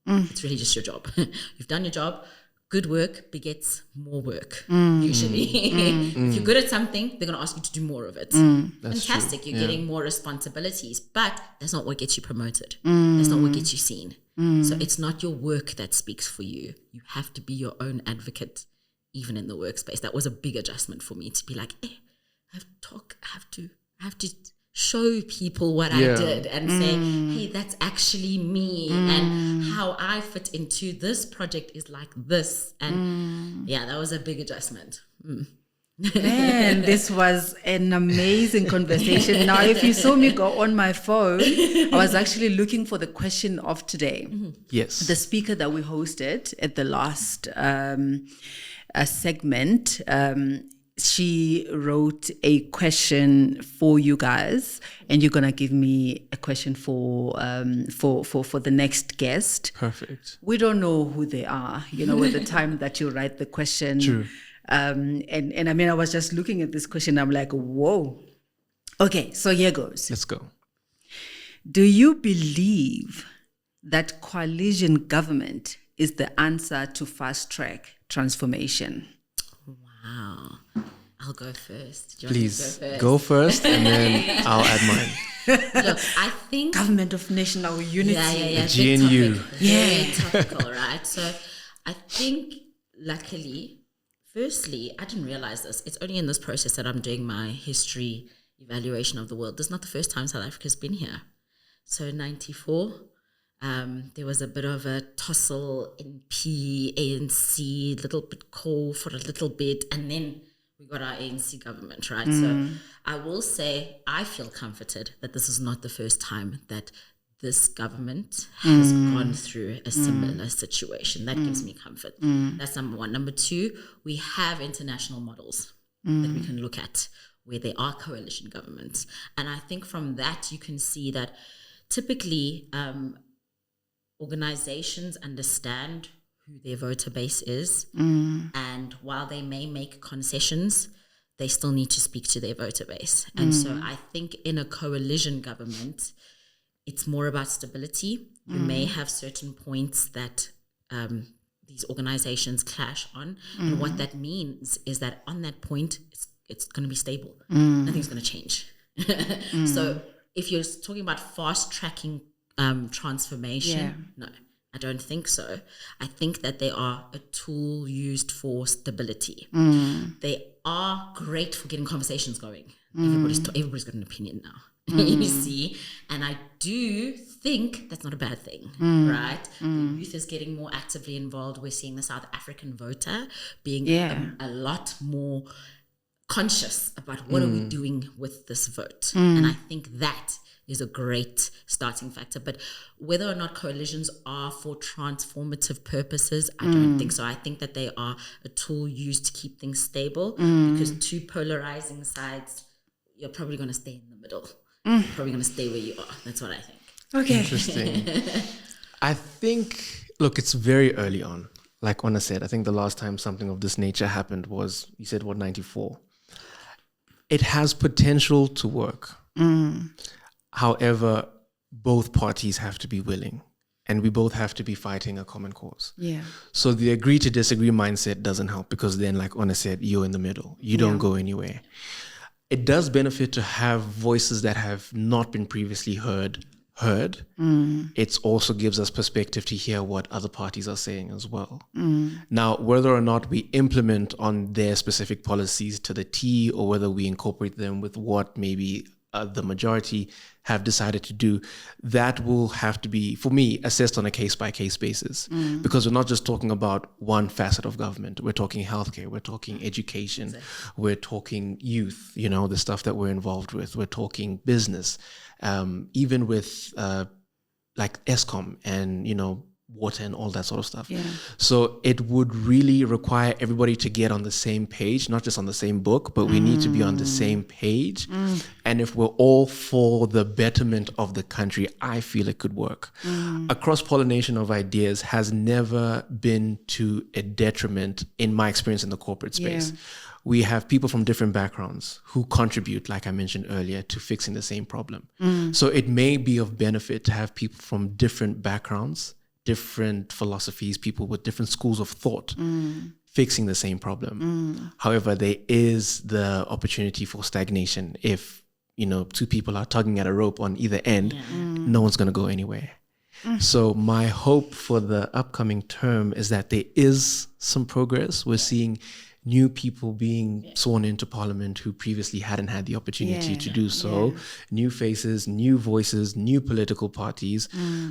It's really just your job. You've done your job. Good work begets more work, usually. If you're good at something, they're going to ask you to do more of it. Fantastic. You're getting more responsibilities, but that's not what gets you promoted. That's not what gets you seen. So it's not your work that speaks for you. You have to be your own advocate, even in the workspace. That was a big adjustment for me to be like, I have to show people what I did and say, hey, that's actually me, and how I fit into this project is like this. And that was a big adjustment. Man, this was an amazing conversation. Now, if you saw me go on my phone, I was actually looking for the question of today. Yes. The speaker that we hosted at the last segment, she wrote a question for you guys, and you're gonna give me a question for the next guest. Perfect. We don't know who they are, at the time that you write the question. True. And I mean, I was just looking at this question. I'm like, whoa. Okay, so here goes. Let's go. Do you believe that coalition government is the answer to fast track transformation? Wow. I'll go first. Do you Please want me to go first and then I'll add mine. Look, I think Government of National Unity. Yeah. GNU. Very topical, right? So I think, luckily, firstly, I didn't realize this. It's only in this process that I'm doing my history evaluation of the world. This is not the first time South Africa's been here. So 94, there was a bit of a tussle, NP, ANC, little bit core for a little bit, and then we got our ANC government, right? So I will say I feel comforted that this is not the first time that this government has gone through a similar situation. That gives me comfort. That's number one. Number two, we have international models that we can look at where there are coalition governments. And I think from that you can see that typically organizations understand who their voter base is, and while they may make concessions, they still need to speak to their voter base. And so I think in a coalition government, it's more about stability. You may have certain points that these organizations clash on, and what that means is that on that point, it's going to be stable. Nothing's going to change. So if you're talking about fast tracking transformation, no, I don't think so. I think that they are a tool used for stability. They are great for getting conversations going. Everybody's got an opinion now. You see, and I do think that's not a bad thing, right? The youth is getting more actively involved. We're seeing the South African voter being a lot more conscious about what are we doing with this vote, and I think that is a great starting factor. But whether or not coalitions are for transformative purposes, I don't think so. I think that they are a tool used to keep things stable, because two polarizing sides, you're probably going to stay in the middle. You're probably going to stay where you are. That's what I think. Okay. Interesting. I think, look, it's very early on. Like Ona said, I think the last time something of this nature happened was, you said, 94? It has potential to work. However, both parties have to be willing, and we both have to be fighting a common cause. Yeah. So the agree to disagree mindset doesn't help, because then, like Ona said, you're in the middle. You don't go anywhere. It does benefit to have voices that have not been previously heard. It also gives us perspective to hear what other parties are saying as well. Now, whether or not we implement on their specific policies to the T, or whether we incorporate them with what maybe the majority have decided to do, that will have to be, for me, assessed on a case-by-case basis. Because we're not just talking about one facet of government. We're talking healthcare, we're talking education, we're talking youth, the stuff that we're involved with. We're talking business, even with like ESCOM and, water and all that sort of stuff. Yeah. So it would really require everybody to get on the same page, not just on the same book, but we need to be on the same page. And if we're all for the betterment of the country, I feel it could work. A cross-pollination of ideas has never been to a detriment in my experience in the corporate space. Yeah. We have people from different backgrounds who contribute, like I mentioned earlier, to fixing the same problem. So it may be of benefit to have people from different backgrounds, different philosophies, people with different schools of thought fixing the same problem. However, there is the opportunity for stagnation. If, two people are tugging at a rope on either end, no one's going to go anywhere. So my hope for the upcoming term is that there is some progress. We're seeing new people being sworn into parliament who previously hadn't had the opportunity to do so, new faces, new voices, new political parties.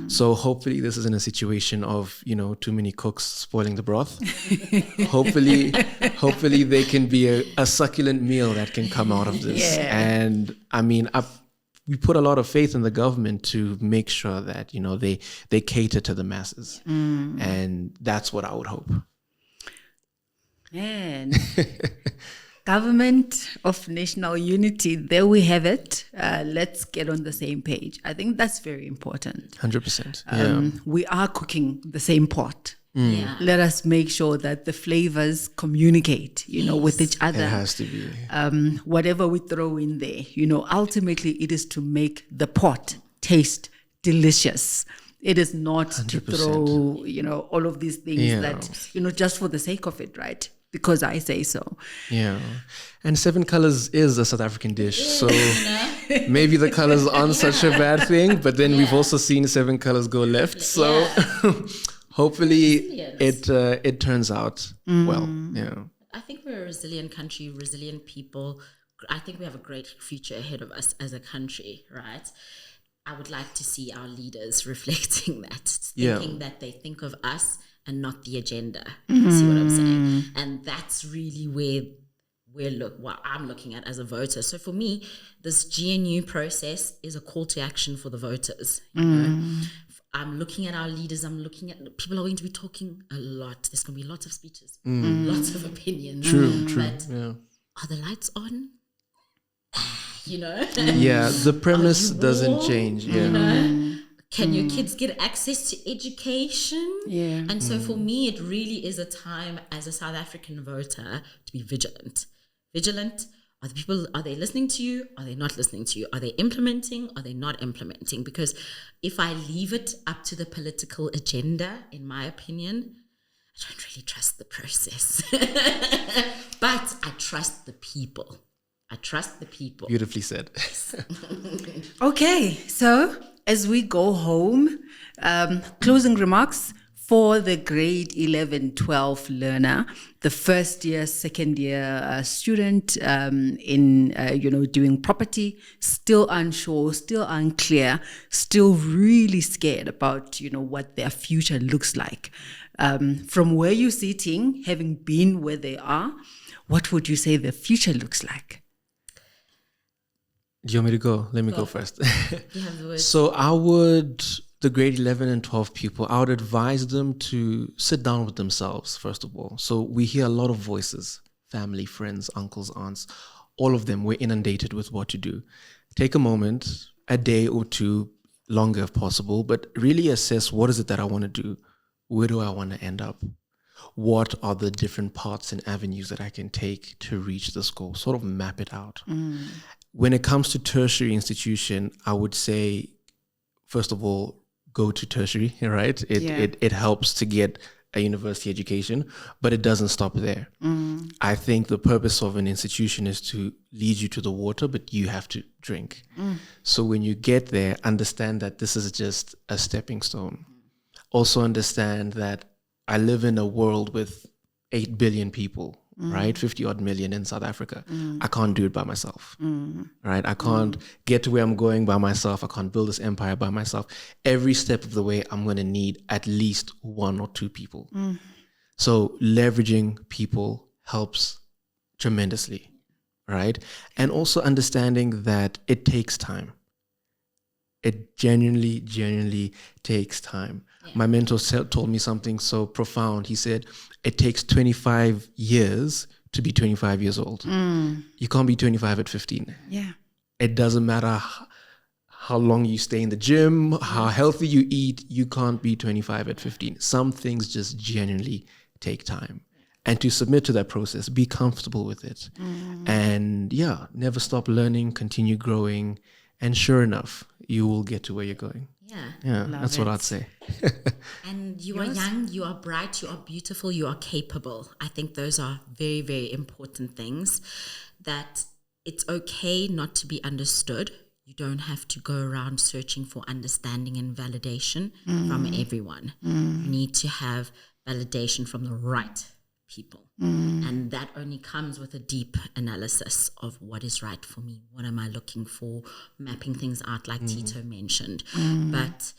So hopefully this isn't a situation of, too many cooks spoiling the broth. hopefully there can be a succulent meal that can come out of this. And I mean, we put a lot of faith in the government to make sure that, they cater to the masses. And that's what I would hope. Man, government of national unity, there we have it. Let's get on the same page. I think that's very important. 100%. We are cooking the same pot. Yeah. Let us make sure that the flavors communicate, with each other. It has to be. Whatever we throw in there, ultimately it is to make the pot taste delicious. It is not 100%. to throw, all of these things that, just for the sake of it, right? Because I say so. Yeah. And 7 colors is a South African dish. So maybe the colors aren't such a bad thing, but then we've also seen 7 colors go left. So hopefully it turns out well. Yeah. I think we're a resilient country, resilient people. I think we have a great future ahead of us as a country, right? I would like to see our leaders reflecting that, thinking that they think of us and not the agenda. You see what I'm saying? And that's really where what I'm looking at as a voter. So for me, this GNU process is a call to action for the voters. I'm looking at our leaders. I'm looking at people are going to be talking a lot. There's going to be lots of speeches, lots of opinions. True. But are the lights on? Yeah, the premise doesn't change. Yeah. Can your kids get access to education? Yeah. And so for me, it really is a time as a South African voter to be vigilant. Vigilant. Are they listening to you? Are they not listening to you? Are they implementing? Are they not implementing? Because if I leave it up to the political agenda, in my opinion, I don't really trust the process. But I trust the people. Beautifully said. Okay, so as we go home, closing remarks for the grade 11, 12 learner, the first year, second year student in, doing property, still unsure, still unclear, still really scared about, what their future looks like. From where you're sitting, having been where they are, what would you say the future looks like? Do you want me to go? Let me go first. You have the word. So the grade 11 and 12 people, I would advise them to sit down with themselves, first of all. So we hear a lot of voices, family, friends, uncles, aunts, all of them. We're inundated with what to do. Take a moment, a day or two, longer if possible, but really assess, what is it that I want to do? Where do I want to end up? What are the different paths and avenues that I can take to reach this goal? Sort of map it out. When it comes to tertiary institution, I would say, first of all, go to tertiary, right? It helps to get a university education, but it doesn't stop there. I think the purpose of an institution is to lead you to the water, but you have to drink. So when you get there, understand that this is just a stepping stone. Also understand that I live in a world with 8 billion people, right? 50 odd million in South Africa. I can't do it by myself, right? I can't get to where I'm going by myself. I can't build this empire by myself. Every step of the way, I'm going to need at least 1 or 2 people. So leveraging people helps tremendously, right? And also understanding that it takes time. It genuinely takes time. Yeah. My mentor told me something so profound. He said, it takes 25 years to be 25 years old. You can't be 25 at 15. Yeah. It doesn't matter how long you stay in the gym, how healthy you eat, you can't be 25 at 15. Some things just genuinely take time. And to submit to that process, be comfortable with it. And yeah, never stop learning, continue growing. And sure enough, you will get to where you're going. Yeah, that's what I'd say. And you are young, you are bright, you are beautiful, you are capable. I think those are very, very important things, that it's okay not to be understood. You don't have to go around searching for understanding and validation from everyone. You need to have validation from the right people. And that only comes with a deep analysis of what is right for me. What am I looking for? Mapping things out like Tito mentioned. But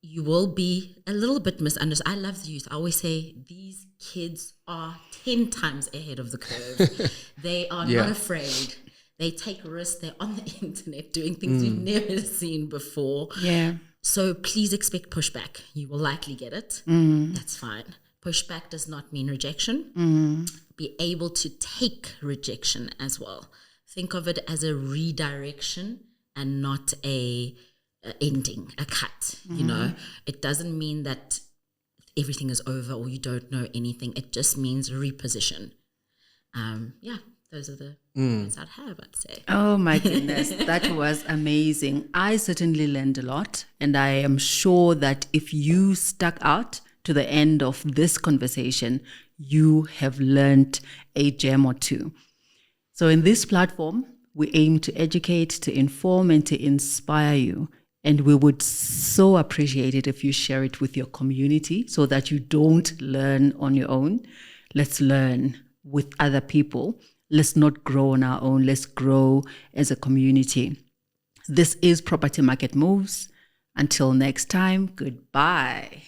you will be a little bit misunderstood. I love the youth. I always say these kids are 10 times ahead of the curve. They are not afraid. They take risks. They're on the internet doing things you've never seen before. Yeah. So please expect pushback. You will likely get it. That's fine. Pushback does not mean rejection. Be able to take rejection as well. Think of it as a redirection and not a ending, a cut. You know, it doesn't mean that everything is over or you don't know anything. It just means reposition. Those are the points I'd have, I'd say. Oh my goodness, that was amazing. I certainly learned a lot, and I am sure that if you stuck out to the end of this conversation, you have learned a gem or two. So in this platform, we aim to educate, to inform, and to inspire you. And we would so appreciate it if you share it with your community so that you don't learn on your own. Let's learn with other people. Let's not grow on our own. Let's grow as a community. This is Property Market Moves. Until next time, goodbye.